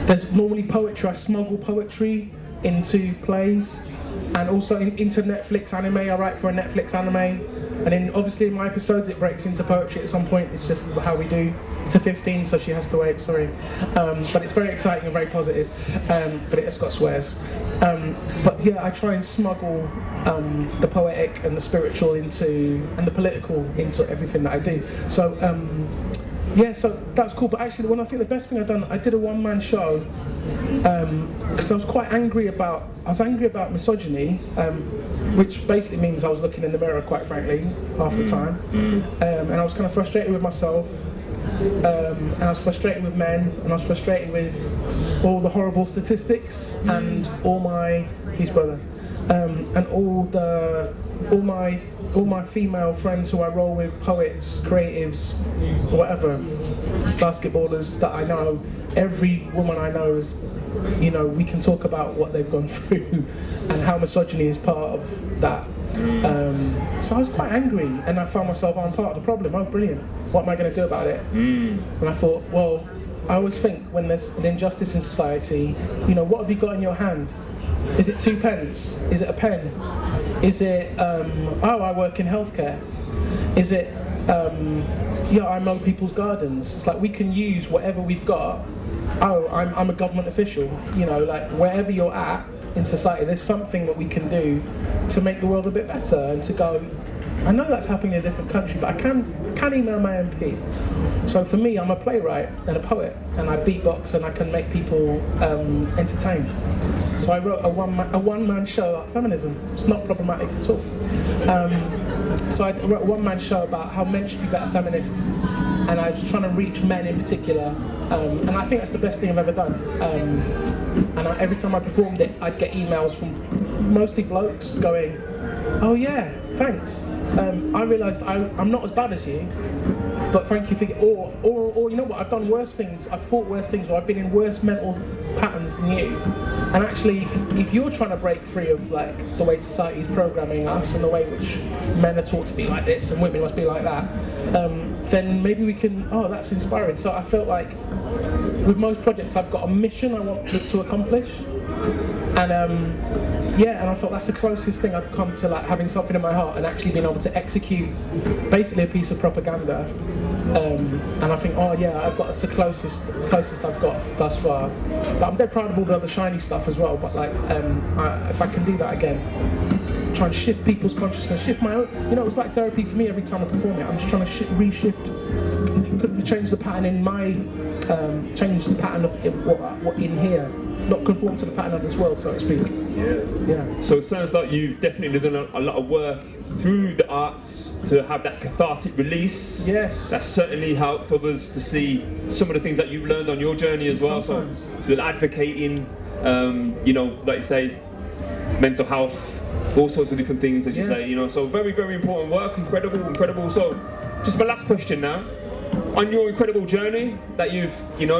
There's normally poetry. I smuggle poetry into plays, and also into Netflix anime. I write for a Netflix anime, and then obviously in my episodes it breaks into poetry at some point. It's just how we do. It's a 15, so she has to wait, sorry. But it's very exciting and very positive, but it's got swears. But yeah, I try and smuggle the poetic and the spiritual and the political into everything that I do. So yeah, so that was cool. But actually, I think the best thing I've done, I did a one-man show because I was quite angry about misogyny, which basically means I was looking in the mirror, quite frankly, half the time, and I was kind of frustrated with myself. And I was frustrated with men, and I was frustrated with all the horrible statistics and all my and all my female friends who I roll with, poets, creatives, whatever, basketballers that I know. Every woman I know is, you know, we can talk about what they've gone through and how misogyny is part of that. So I was quite angry, and I found myself, I'm part of the problem. Oh, brilliant. What am I going to do about it? And I thought, well, I always think when there's an injustice in society, you know, what have you got in your hand? Is it 2 pence? Is it a pen? Is it, I work in healthcare? Is it, I mow people's gardens? It's like we can use whatever we've got. Oh, I'm a government official. You know, like wherever you're at in society, there's something that we can do to make the world a bit better and to go, I know that's happening in a different country, but I can email my MP. So for me, I'm a playwright and a poet, and I beatbox and I can make people entertained. So I wrote a one-man show about feminism. It's not problematic at all. So I wrote a one-man show about how men should be better feminists, and I was trying to reach men in particular, and I think that's the best thing I've ever done. And every time I performed it, I'd get emails from mostly blokes going, oh yeah, thanks. I realised I'm not as bad as you, but thank you for, or you know what, I've done worse things, I've fought worse things, or I've been in worse mental patterns than you. And actually, if you're trying to break free of like the way society is programming us and the way which men are taught to be like this and women must be like that, then maybe we can, that's inspiring. So I felt like with most projects I've got a mission I want to accomplish. And and I thought that's the closest thing I've come to like having something in my heart and actually being able to execute basically a piece of propaganda. And I think, I've got, it's the closest I've got thus far. But I'm dead proud of all the other shiny stuff as well. But like, if I can do that again, try and shift people's consciousness, shift my own. You know, it's like therapy for me every time I perform it. I'm just trying to reshift, change the pattern in my, change the pattern of what in here. Not conform to the pattern of this world, so to speak. Yeah. So it sounds like you've definitely done a lot of work through the arts to have that cathartic release. Yes. That's certainly helped others to see some of the things that you've learned on your journey as well. Sometimes. So you're advocating, like you say, mental health all sorts of different things, as you Yeah. say, you know. So very, very important work, incredible. So, just my last question now. On your incredible journey that you've been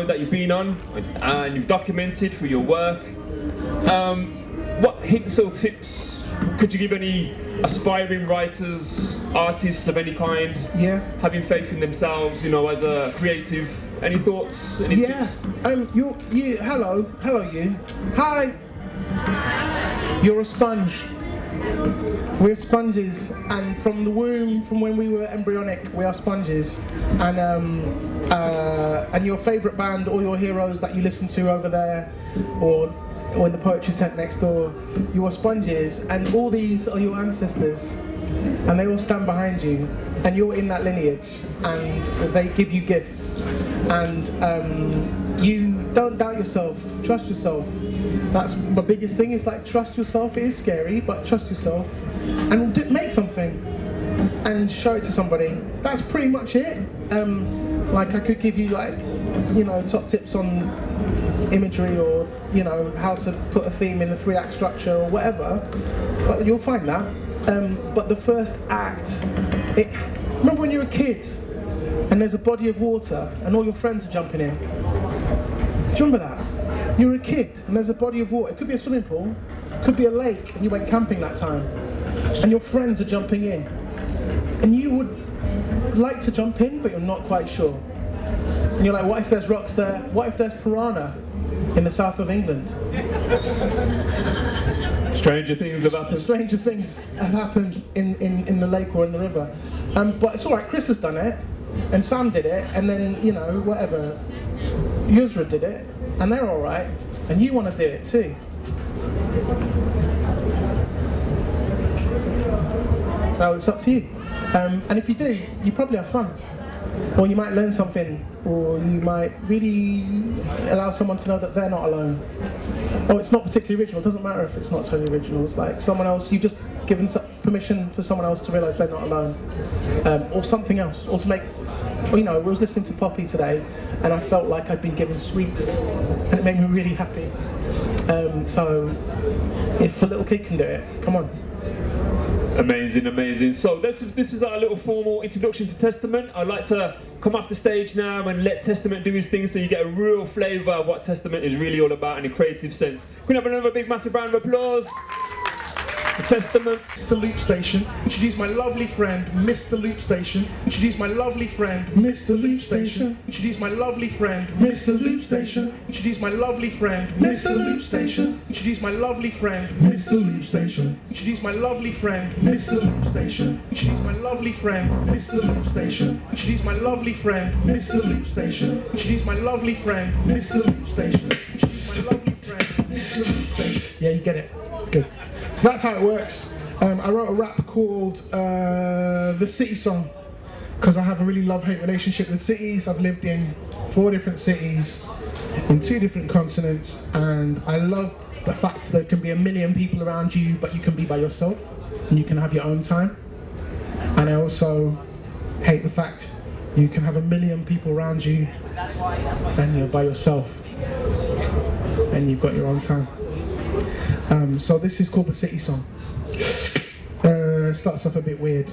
on and you've documented through your work, what hints or tips could you give any aspiring writers, artists of any kind, Yeah. having faith in themselves, you know, as a creative? Any thoughts? Any Yeah. tips? Hello, you. Hi. You're a sponge. We're sponges, and from the womb, from when we were embryonic, we are sponges. And your favourite band, or your heroes that you listen to over there, or in the poetry tent next door, you are sponges, and all these are your ancestors, and they all stand behind you, and you're in that lineage, and they give you gifts, and you don't doubt yourself, trust yourself. That's my biggest thing, is like, trust yourself. It is scary, but trust yourself, and make something and show it to somebody. That's pretty much it. Like, I could give you, like, you know, top tips on imagery, or, you know, how to put a theme in the 3-act structure or whatever, but you'll find that. But the first act, remember when you're a kid and there's a body of water and all your friends are jumping in? Do you remember that? You're a kid and there's a body of water. It could be a swimming pool, could be a lake, and you went camping that time, and your friends are jumping in, and you would like to jump in, but you're not quite sure. And you're like, what if there's rocks there? What if there's piranha in the south of England? Stranger things have happened. Stranger things have happened in the lake or in the river. But it's all right. Chris has done it, and Sam did it, and then, you know, whatever, Yusra did it, and they're all right, and you want to do it too. So it's up to you. And if you do, you probably have fun, or you might learn something, or you might really allow someone to know that they're not alone. Or it's not particularly original. It doesn't matter if it's not totally original. It's like someone else, you've just given permission for someone else to realise they're not alone. Or something else, or to make, you know, I was listening to Poppy today, and I felt like I'd been given sweets, and it made me really happy. So if a little kid can do it, come on. Amazing. So this was our little formal introduction to Testament. I'd like to come off the stage now and let Testament do his thing, so you get a real flavour of what Testament is really all about in a creative sense. Can we have another big massive round of applause for Testament? Mr. Loop Station. Introduce my lovely friend, Mr. Loop Station. Introduce my lovely friend, Mr. Loop Station. Introduce my lovely friend, Mr. Loop Station. Introduce my lovely friend, Mr. Loop Station. Introduce my lovely friend, Mr. Loop Station. Introduce my lovely friend, Mr. Loop Station. Introduce my lovely friend, Mr. Loop Station. Introduce my lovely friend, Mr. Loop Station. Introduce my lovely friend, Mr. Loop Station. Introduce my lovely friend, Mr. Loop Station. Yeah, you get it. Good. So that's how it works. I wrote a rap called The City Song, because I have a really love-hate relationship with cities. I've lived in 4 different cities, in 2 different continents, and I love the fact that there can be a million people around you, but you can be by yourself, and you can have your own time. And I also hate the fact you can have a million people around you, and you're by yourself, and you've got your own time. So this is called The City Song. Starts off a bit weird.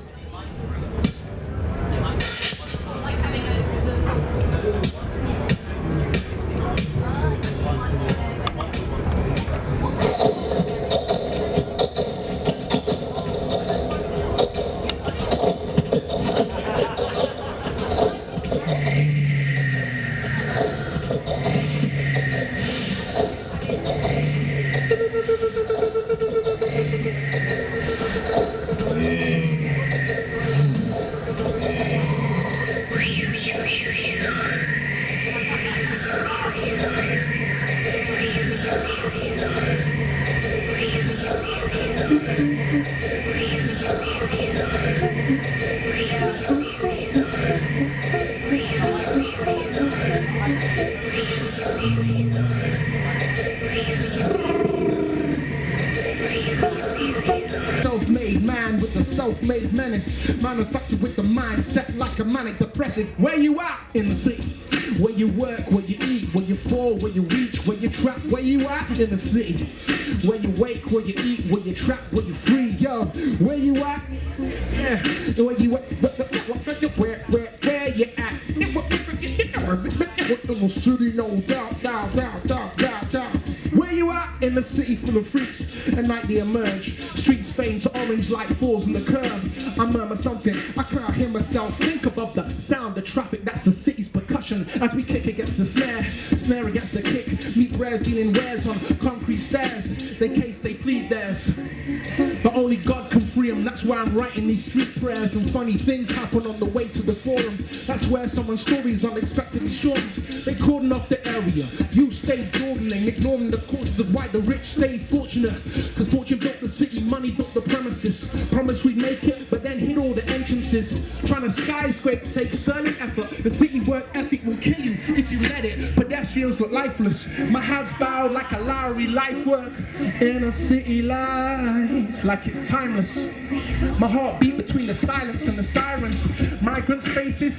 Self-made man mind with the self-made menace, manufactured with the mindset like a manic depressive. Where you at in the city? Where you work, where you eat, where you fall, where you reach, where you trap. Where you at in the city? Where you wake, where you eat, where you trap, where you free. Yo, where you at? Yeah, where you at? Where you at? In the city, no doubt, doubt. Where you at? In the city full of freaks. At night they emerge. Streets fade to orange light falls on the curb. I murmur something, I can't hear myself. Think above the sound of traffic, that's the city's percussion. As we kick against the snare against the kick. Meet wares dealing wares on concrete stairs. They case, they plead theirs. But only God can free them. That's why I'm writing these street prayers. And funny things happen on the way to the forum. That's where someone's stories unexpectedly shortened. They cordon off the area. You stay dawdling, ignoring the causes of why the rich stay fortunate. Cause fortune built the city, money built the premises. Promised we'd make it, but then hid all the entrances. Trying to skyscrape takes sterling effort. The city work ethic will kill you if you let it. Pedestrians look lifeless. My house bowed like a Lowry life work. In a city life, like it's timeless. My heart beat between the silence and the sirens. Migrants facing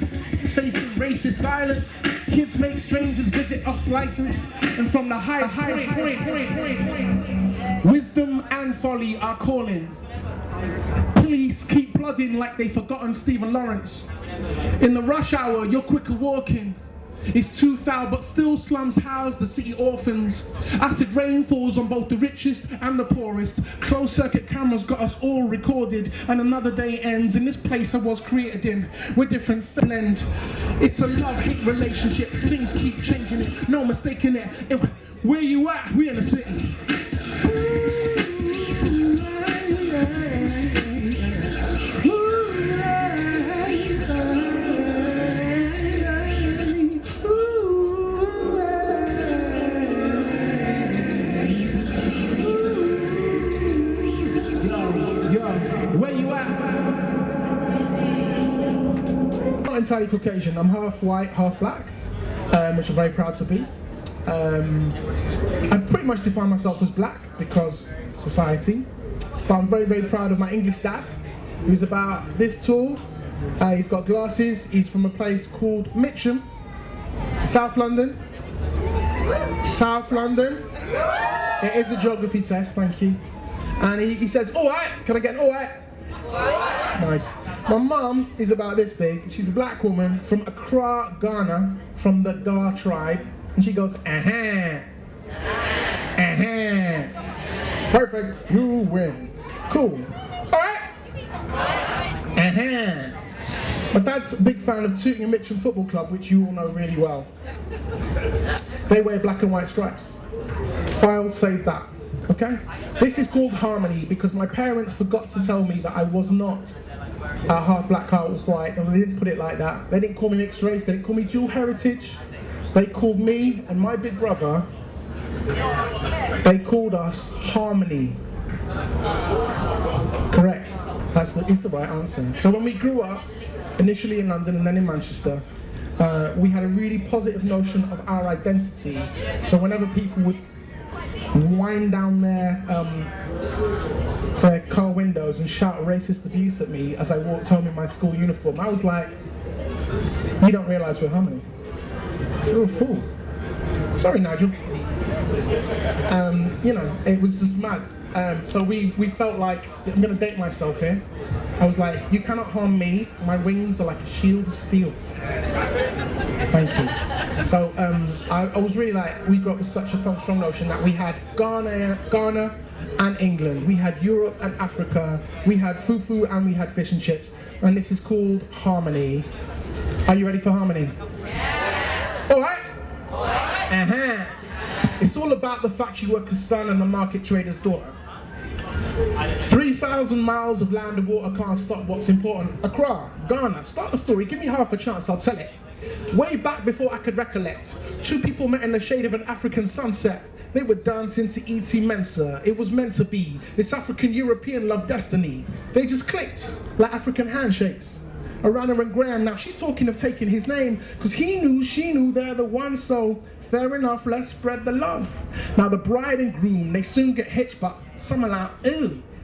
racist violence. Kids make strangers visit off license. And from the highest point, wisdom and folly are calling. Police keep plodding like they've forgotten Stephen Lawrence. In the rush hour, you're quicker walking. It's too foul, but still slums house the city orphans. Acid rain falls on both the richest and the poorest. Closed circuit cameras got us all recorded, and another day ends in this place I was created in. We're different blend. It's a love-hate relationship. Things keep changing it. No mistaking it. Where you at? We in the city. Entirely Caucasian. I'm half white, half black, which I'm very proud to be. I pretty much define myself as black because society, but I'm very, very proud of my English dad, who's about this tall. He's got glasses. He's from a place called Mitcham, South London. South London. It is a geography test, thank you. And he says, all right, can I get an all right? Nice. My mum is about this big. She's a black woman from Accra, Ghana, from the Gar tribe. And she goes, perfect, you win. Cool. All right? My dad's a big fan of Tooting and Mitcham Football Club, which you all know really well. They wear black and white stripes. File, save that. Okay? This is called harmony because my parents forgot to tell me that I was not half black, half white, and they didn't put it like that. They didn't call me mixed race, they didn't call me dual heritage. They called me and my big brother, they called us harmony. Correct. Is the right answer. So when we grew up, initially in London and then in Manchester, we had a really positive notion of our identity. So whenever people would wind down their car windows and shout racist abuse at me as I walked home in my school uniform, I was like, you don't realise we're harmony. You're a fool. Sorry, Nigel. You know, it was just mad. So we felt like, I'm going to date myself here. I was like, you cannot harm me. My wings are like a shield of steel. Thank you. So I was really like, we grew up with such a strong notion that we had Ghana and England. We had Europe and Africa. We had fufu and we had fish and chips. And this is called harmony. Are you ready for harmony? Yeah. All right? All right. It's all about the factory worker's son and the market trader's daughter. 3,000 miles of land and water can't stop what's important. Accra, Ghana, start the story, give me half a chance, I'll tell it. Way back before I could recollect, two people met in the shade of an African sunset. They were dancing to E.T. Mensa. It was meant to be. This African-European love destiny. They just clicked, like African handshakes. Arana and Graham, now she's talking of taking his name, because he knew, she knew they're the one, so fair enough, let's spread the love. Now the bride and groom, they soon get hitched, but some are like, ooh,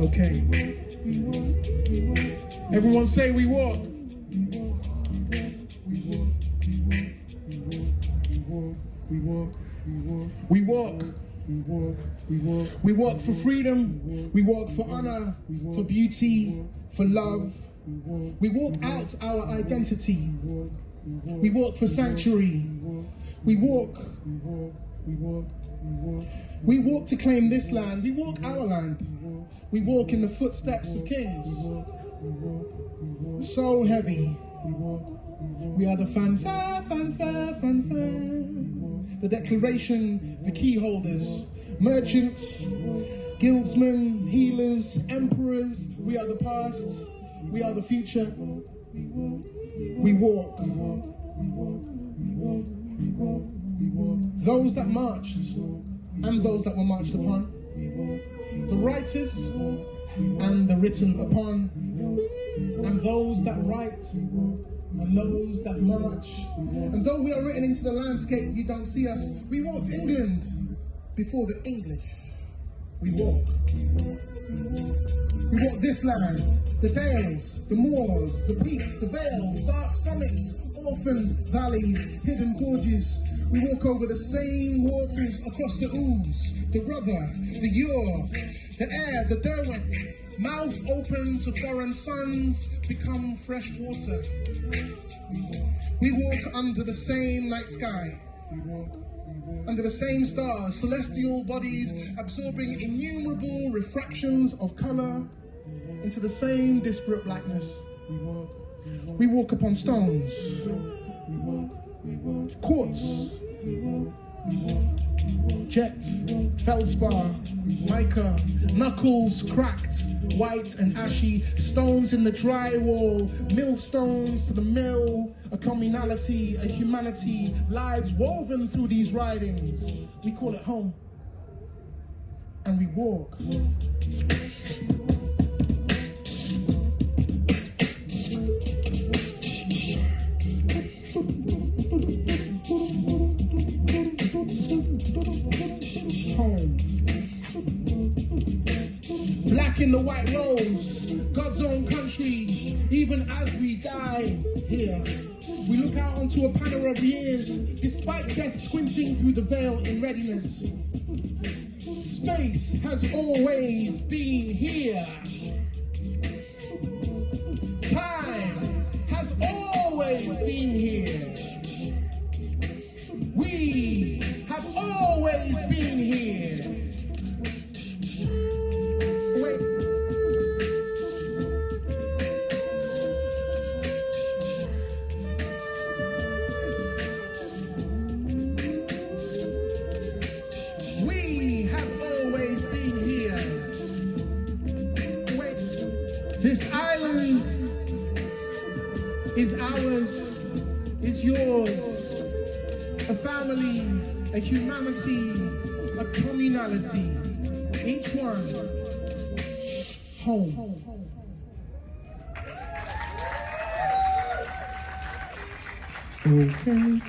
Okay. Everyone say we walk. we walk, We walk. We walk for freedom. We walk for honor, for beauty, for love. We walk out our identity. We walk for sanctuary. We walk. We walk to claim this land. We walk our land. We walk in the footsteps of kings. So heavy. We are the fanfare, fanfare, fanfare. The declaration, the key holders, merchants, guildsmen, healers, emperors. We are the past. We are the future. We walk. Those that marched and those that were marched upon. The writers and the written upon. And those that write and those that march. And though we are written into the landscape, you don't see us. We walked England before the English. We walk. We walk this land, the dales, the moors, the peaks, the vales, dark summits, orphaned valleys, hidden gorges. We walk over the same waters across the Ouse, the Rother, the Ure, the Aire, the Derwent. Mouth open to foreign suns, become fresh water. We walk under the same night sky, under the same stars, celestial bodies absorbing innumerable refractions of color into the same disparate blackness. We walk upon stones, quartz, jet, feldspar, mica, knuckles cracked, white and ashy, stones in the drywall, millstones to the mill, a communality, a humanity, lives woven through these writings. We call it home, and we walk. Home. Black in the white rose, God's own country, even as we die here. We look out onto a panel of years, despite death squinching through the veil in readiness. Space has always been here. Time has always been here. We have always been here. Wait. We have always been here. Wait. This island is ours, is yours. A family, a humanity, a communality, each one home. Okay.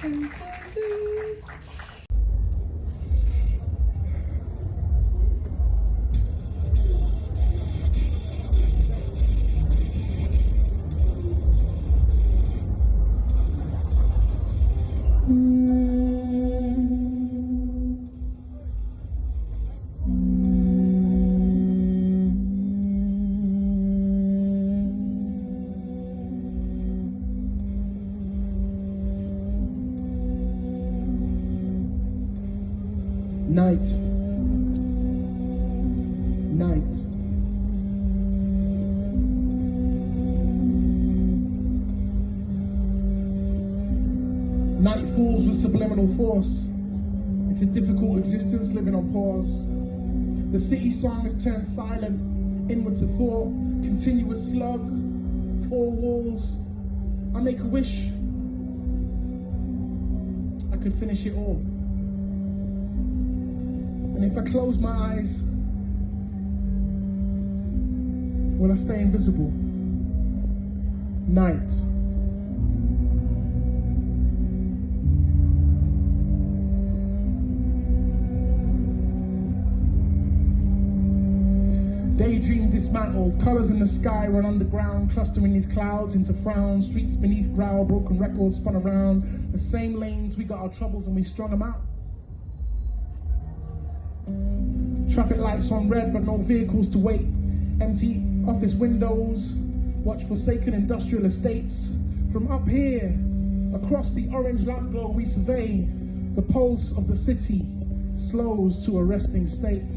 Night. Night falls with subliminal force. It's a difficult existence living on pause. The city song has turned silent, inward to thought, continuous slug, four walls. I make a wish I could finish it all. And if I close my eyes, will I stay invisible? Night. Daydream dismantled, colours in the sky run underground, clustering these clouds into frowns, streets beneath growl, broken records spun around, the same lanes we got our troubles and we strung them out. Traffic lights on red, but no vehicles to wait. Empty office windows, watch forsaken industrial estates. From up here, across the orange lamp glow, we survey. The pulse of the city slows to a resting state.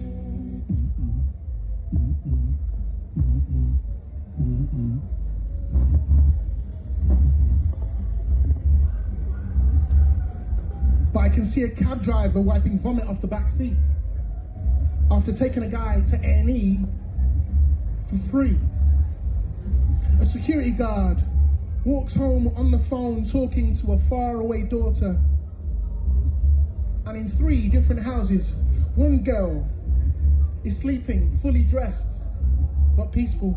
But I can see a cab driver wiping vomit off the back seat after taking a guy to A&E for free. A security guard walks home on the phone talking to a faraway daughter. And in 3 different houses, one girl is sleeping, fully dressed, but peaceful.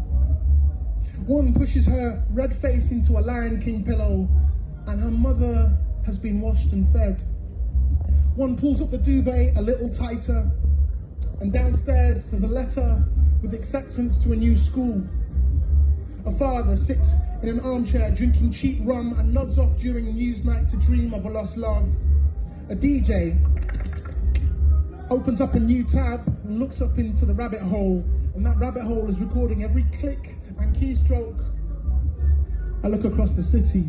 One pushes her red face into a Lion King pillow, and her mother has been washed and fed. One pulls up the duvet a little tighter, and downstairs there's a letter with acceptance to a new school. A father sits in an armchair drinking cheap rum and nods off during news night to dream of a lost love. A DJ opens up a new tab and looks up into the rabbit hole, and that rabbit hole is recording every click and keystroke. I look across the city.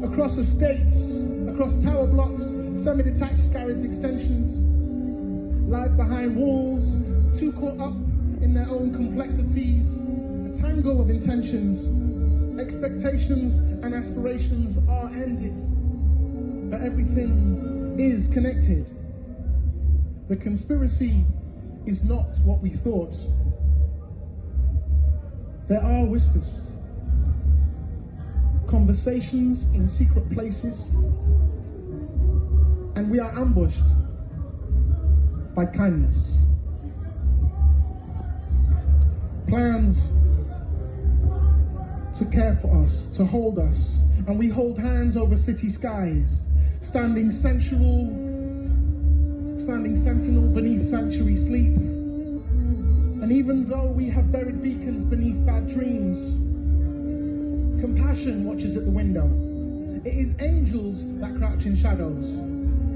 Across estates, across tower blocks, semi-detached garage extensions, live behind walls, too caught up in their own complexities, a tangle of intentions, expectations and aspirations are ended, but everything is connected. The conspiracy is not what we thought. There are whispers, conversations in secret places, and we are ambushed by kindness. Plans to care for us, to hold us, and we hold hands over city skies, standing sentinel beneath sanctuary sleep. And even though we have buried beacons beneath bad dreams, compassion watches at the window. It is angels that crouch in shadows,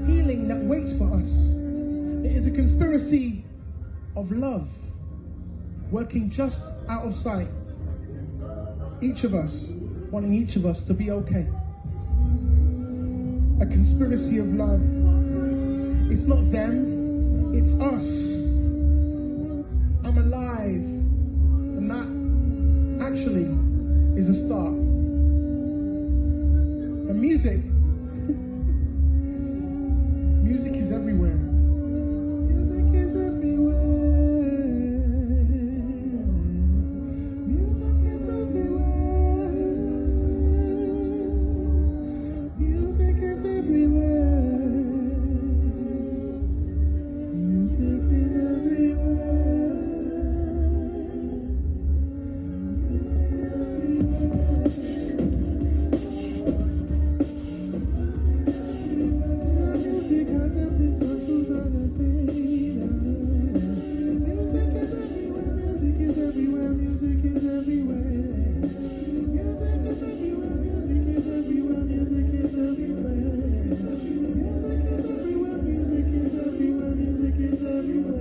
healing that waits for us. It is a conspiracy of love, working just out of sight. Each of us, wanting each of us to be okay. A conspiracy of love. It's not them, it's us. I'm alive, and that actually is a start. And music is everywhere. Music is everywhere. Music is everywhere. Music is everywhere. Music is everywhere.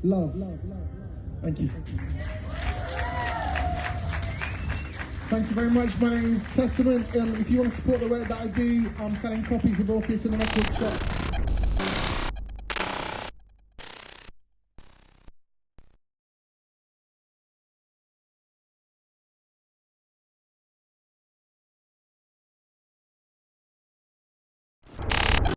Love. Thank you. Thank you very much. My name is Testament. If you want to support the work that I do, I'm selling copies of Orpheus in the record shop.